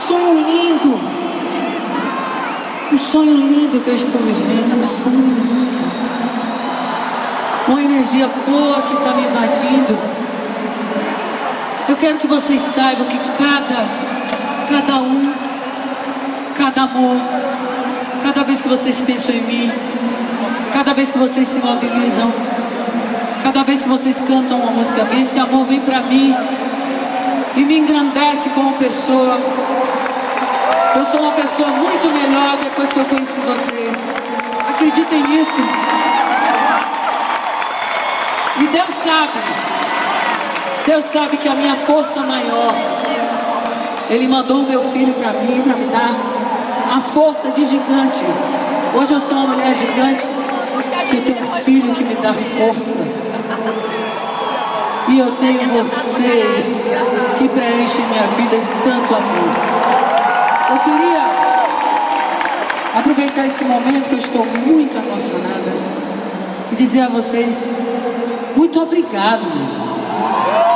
sonho lindo. Um sonho lindo que eu estou vivendo, um sonho lindo. Uma energia boa que está me invadindo. Eu quero que vocês saibam que cada um, cada amor, cada vez que vocês pensam em mim, cada vez que vocês se mobilizam, cada vez que vocês cantam uma música minha, esse amor vem pra mim e me engrandece como pessoa. Eu sou uma pessoa muito melhor depois que eu conheci vocês. Acreditem nisso. E Deus sabe que a minha força maior, Ele mandou o meu filho pra mim, pra me dar a força de gigante. Hoje eu sou uma mulher gigante que tem um filho que me dá força. E eu tenho vocês que preenchem minha vida de tanto amor. Eu queria aproveitar esse momento que eu estou muito emocionada e dizer a vocês muito obrigado, minha gente.